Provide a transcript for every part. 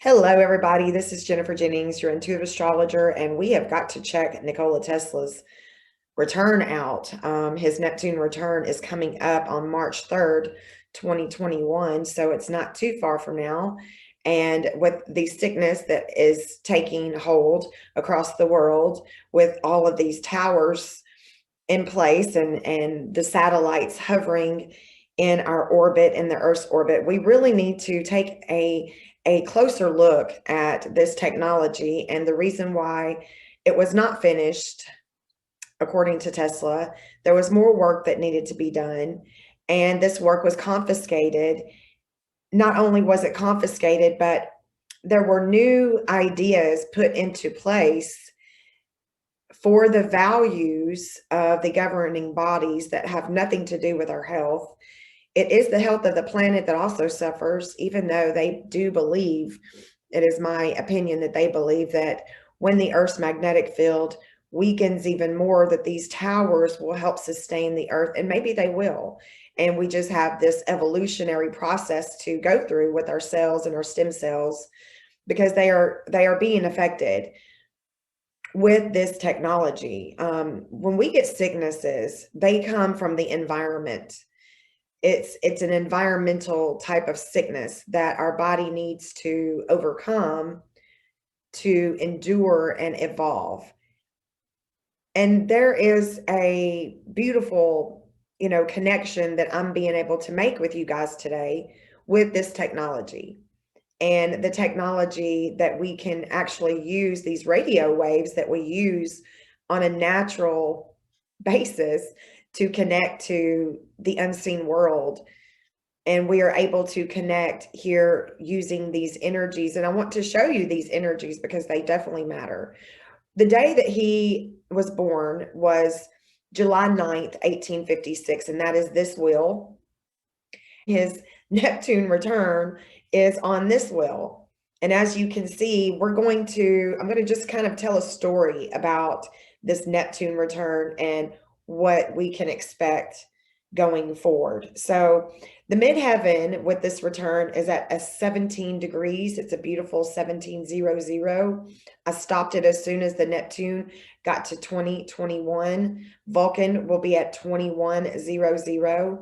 Hello, everybody. This is Jennifer Jennings, your intuitive astrologer, and we have got to check Nikola Tesla's return out. His Neptune return is coming up on March 3rd, 2021, so it's not too far from now. And with the sickness that is taking hold across the world, with all of these towers in place and the satellites hovering in our orbit, in the Earth's orbit, we really need to take a closer look at this technology. And the reason why it was not finished, according to Tesla, there was more work that needed to be done. And this work was confiscated. Not only was it confiscated, but there were new ideas put into place for the values of the governing bodies that have nothing to do with our health. It is the health of the planet that also suffers, even though they do believe, it is my opinion that they believe that when the Earth's magnetic field weakens even more, that these towers will help sustain the Earth, and maybe they will. And we just have this evolutionary process to go through with our cells and our stem cells, because they are being affected with this technology. When we get sicknesses, they come from the environment. It's an environmental type of sickness that our body needs to overcome to endure and evolve. And there is a beautiful, connection that I'm being able to make with you guys today with this technology. And the technology that we can actually use, these radio waves that we use on a natural basis to connect to the unseen world. And we are able to connect here using these energies. And I want to show you these energies because they definitely matter. The day that he was born was July 9th, 1856, and that is this wheel. His Neptune return is on this wheel. And as you can see, I'm going to just kind of tell a story about this Neptune return and what we can expect going forward. So the midheaven with this return is at a 17 degrees. It's a beautiful 1700. I stopped it as soon as the Neptune got to 2021. Vulcan will be at 2100.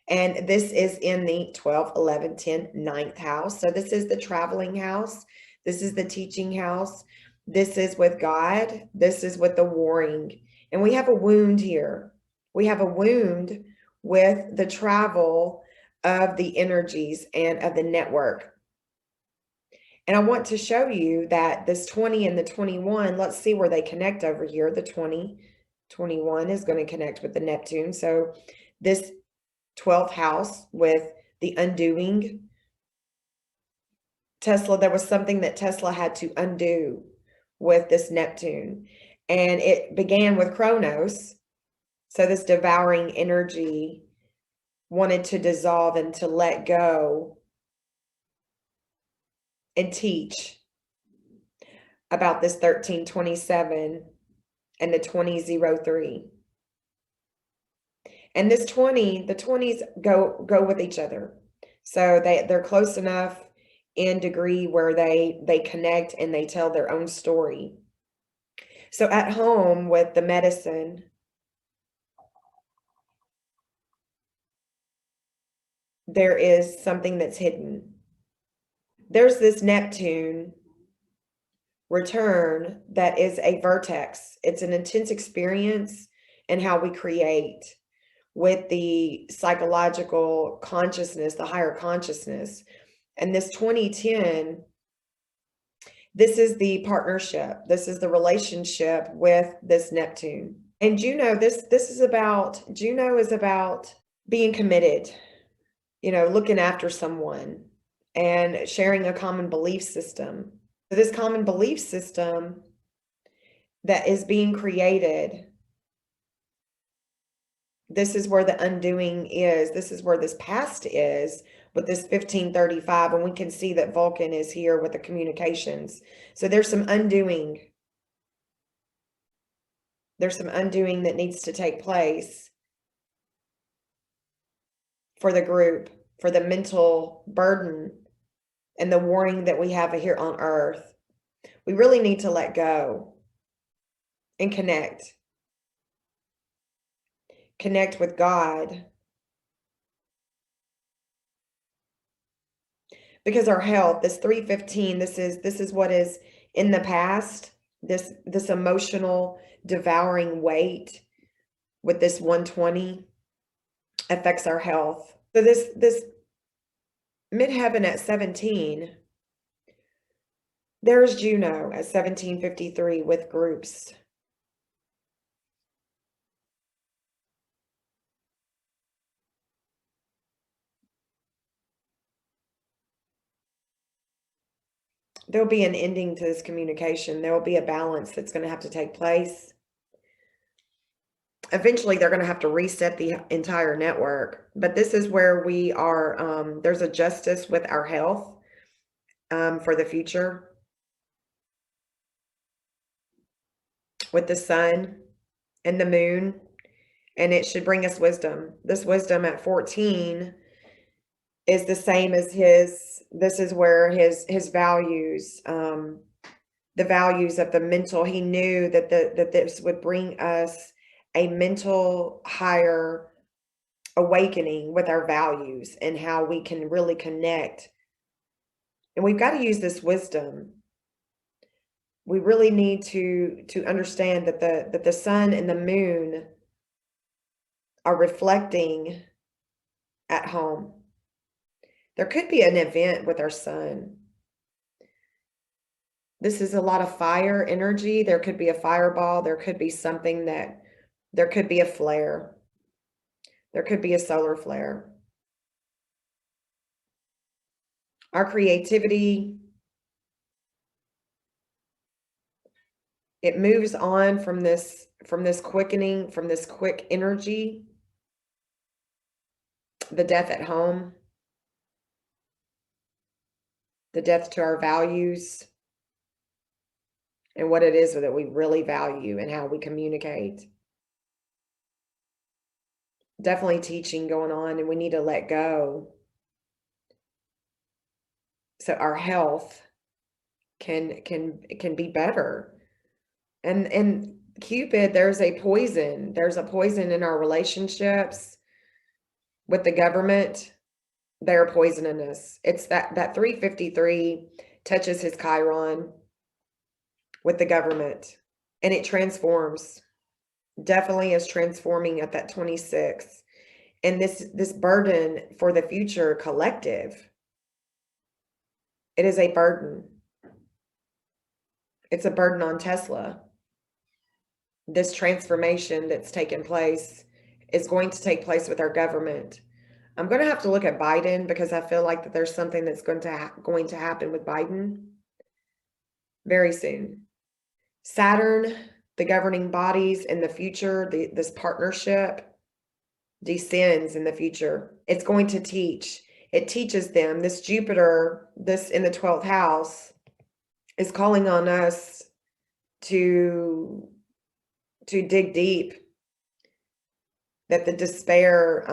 And this is in the 12, 11, 10, 9th house. So this is the traveling house. This is the teaching house. This is with God. This is with the warring. And we have a wound here. We have a wound with the travel of the energies and of the network. And I want to show you that this 20 and the 21, let's see where they connect over here. The 21 is going to connect with the Neptune. So this 12th house with the undoing. Tesla, there was something that Tesla had to undo with this Neptune. And it began with Kronos. So this devouring energy wanted to dissolve and to let go and teach about this 1327 and the 2003. And this 20, the 20s go with each other. So they're close enough in degree where they connect and they tell their own story. So at home with the medicine, there is something that's hidden. There's this Neptune return that is a vertex. It's an intense experience in how we create with the psychological consciousness, the higher consciousness. And this 2010, this is the partnership. This is the relationship with this Neptune. And Juno, Juno is about being committed, looking after someone and sharing a common belief system. This common belief system that is being created, this is where the undoing is. This is where this past is with this 1535. And we can see that Vulcan is here with the communications. So there's some undoing. There's some undoing that needs to take place for the group, for the mental burden and the warning that we have here on earth. We really need to let go and connect. Connect with God. Because our health, this 315, this is what is in the past, this emotional devouring weight with this 120 affects our health. So this midheaven at 17, there's Juno at 1753 with groups. There'll be an ending to this communication. There will be a balance that's going to have to take place. Eventually, they're going to have to reset the entire network. But this is where we are, there's a justice with our health for the future. With the sun and the moon, and it should bring us wisdom. This wisdom at 14 is the same as this is where his values, the values of the mental, he knew that that this would bring us a mental higher awakening with our values and how we can really connect. And we've got to use this wisdom. We really need to understand that the sun and the moon are reflecting at home. There could be an event with our sun. This is a lot of fire energy. There could be a fireball. There could be something there could be a flare. There could be a solar flare. Our creativity, it moves on from this quickening, from this quick energy, the death at home, the death to our values, and what it is that we really value and how we communicate. Definitely teaching going on, and we need to let go. So our health can be better. And Cupid, there's a poison. There's a poison in our relationships with the government. They're poisoning us. It's that 353 touches his Chiron with the government, and it transforms. Definitely is transforming at that 26. And this burden for the future collective, it is a burden. It's a burden on Tesla. This transformation that's taken place is going to take place with our government. I'm going to have to look at Biden because I feel like that there's something that's going to happen with Biden very soon. Saturn, the governing bodies in the future, this partnership descends in the future. It's going to teach. It teaches them. This Jupiter, this in the 12th house, is calling on us to dig deep. That the despair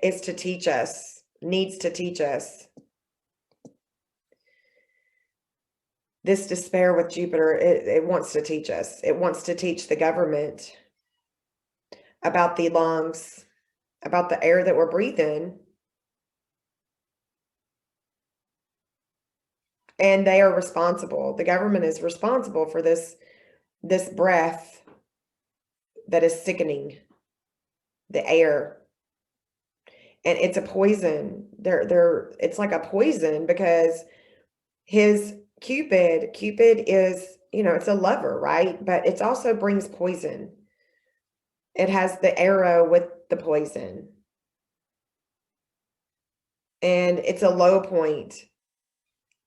is to teach us, needs to teach us. This despair with Jupiter, it wants to teach us. It wants to teach the government about the lungs, about the air that we're breathing. And they are responsible. The government is responsible for this breath that is sickening, the air. And it's a poison. It's like a poison because his Cupid is, it's a lover, right? But it also brings poison. It has the arrow with the poison. And it's a low point.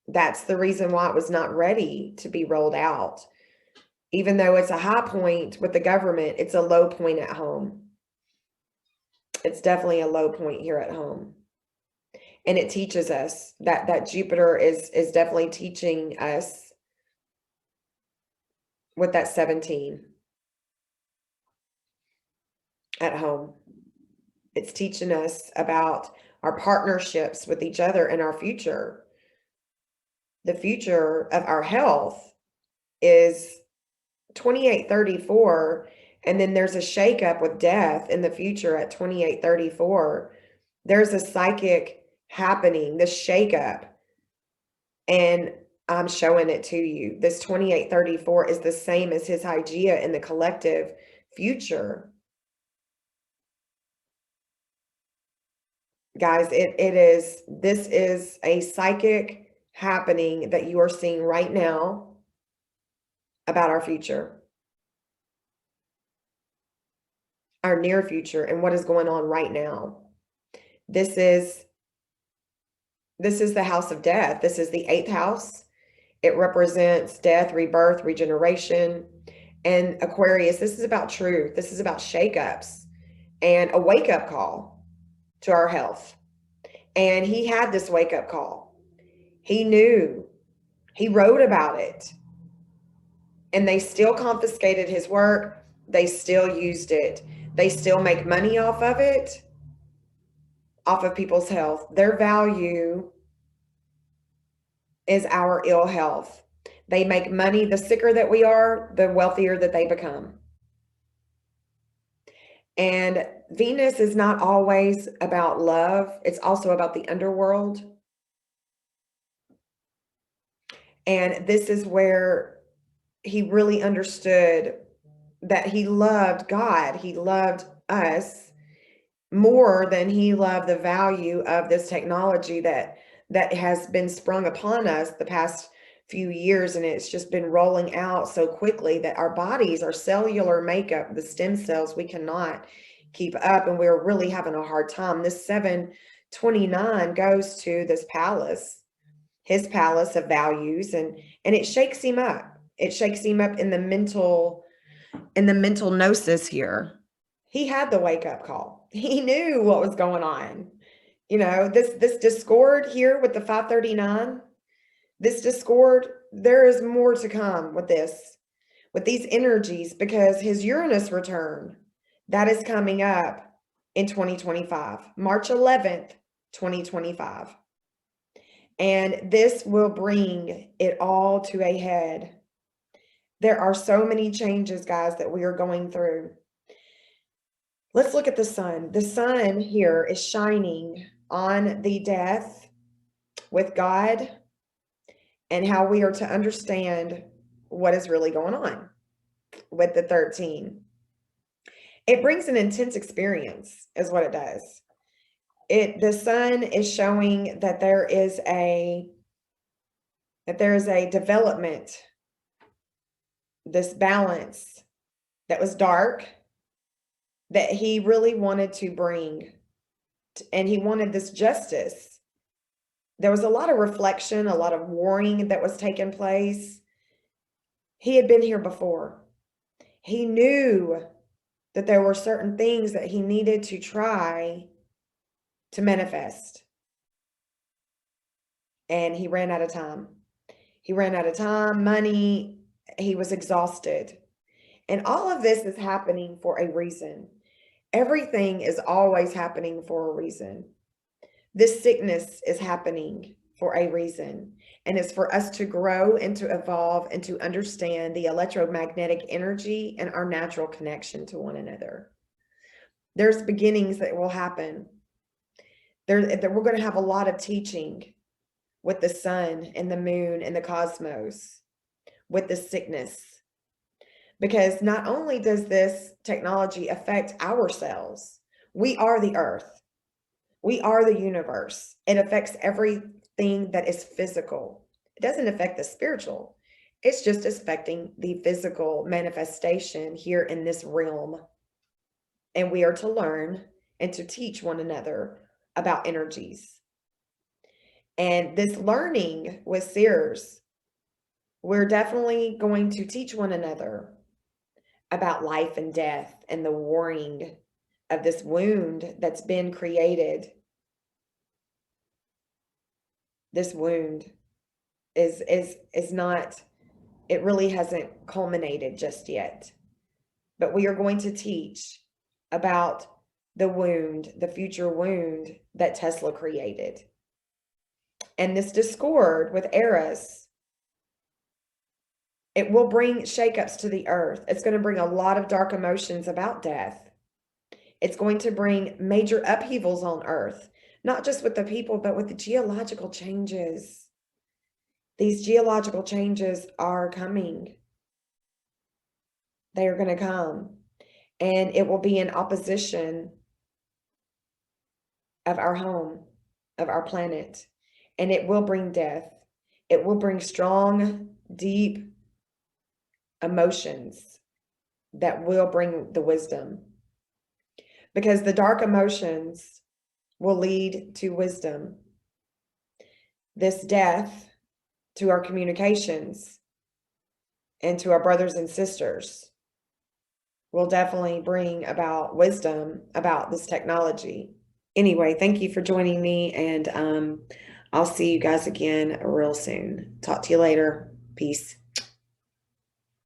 That's the reason why it was not ready to be rolled out. Even though it's a high point with the government, it's a low point at home. It's definitely a low point here at home. And it teaches us that Jupiter is definitely teaching us with that 17 at home. It's teaching us about our partnerships with each other, and our future. The future of our health is 2834, and then there's a shakeup with death in the future at 2834. There's a psychic happening, this shakeup, and I'm showing it to you. This 2834 is the same as his Hygeia in the collective future. Guys, this is a psychic happening that you are seeing right now about our future, our near future, and what is going on right now. This is the house of death. This is the 8th house. It represents death, rebirth, regeneration. And Aquarius, this is about truth. This is about shakeups and a wake-up call to our health. And he had this wake-up call. He knew. He wrote about it. And they still confiscated his work. They still used it. They still make money off of it, off of people's health. Their value is our ill health. They make money. The sicker that we are, the wealthier that they become. And Venus is not always about love. It's also about the underworld. And this is where he really understood that he loved God. He loved us more than he loved the value of this technology that has been sprung upon us the past few years, and it's just been rolling out so quickly that our bodies, our cellular makeup, the stem cells, we cannot keep up, and we're really having a hard time. This 729 goes to this palace, his palace of values, and it shakes him up. It shakes him up in the mental gnosis here. He had the wake-up call. He knew what was going on. You know, this discord here with the 539, this discord, there is more to come with this, with these energies, because his Uranus return, that is coming up in 2025, March 11th, 2025. And this will bring it all to a head. There are so many changes, guys, that we are going through. Let's look at the sun. The sun here is shining on the death with God and how we are to understand what is really going on with the 13. It brings an intense experience, is what it does. The sun is showing that there is a development, this balance that was dark, that he really wanted to bring, and he wanted this justice. There was a lot of reflection, a lot of warring that was taking place. He had been here before. He knew that there were certain things that he needed to try to manifest. And he ran out of time. He ran out of time, money. He was exhausted. And all of this is happening for a reason. Everything is always happening for a reason. This sickness is happening for a reason. And it's for us to grow and to evolve and to understand the electromagnetic energy and our natural connection to one another. There's beginnings that will happen. We're going to have a lot of teaching with the sun and the moon and the cosmos, with the sickness. Because not only does this technology affect our cells, we are the earth. We are the universe. It affects everything that is physical. It doesn't affect the spiritual. It's just affecting the physical manifestation here in this realm. And we are to learn and to teach one another about energies. And this learning with Sears, we're definitely going to teach one another about life and death and the warring of this wound that's been created. This wound is not, it really hasn't culminated just yet. But we are going to teach about the wound, the future wound that Tesla created. And this discord with Eris, it will bring shakeups to the earth. It's going to bring a lot of dark emotions about death. It's going to bring major upheavals on earth, not just with the people, but with the geological changes. These geological changes are coming. They are going to come, and it will be in opposition of our home, of our planet, and it will bring death. It will bring strong, deep emotions that will bring the wisdom, because the dark emotions will lead to wisdom. This death to our communications and to our brothers and sisters will definitely bring about wisdom about this technology. Anyway, thank you for joining me, and I'll see you guys again real soon. Talk to you later. Peace.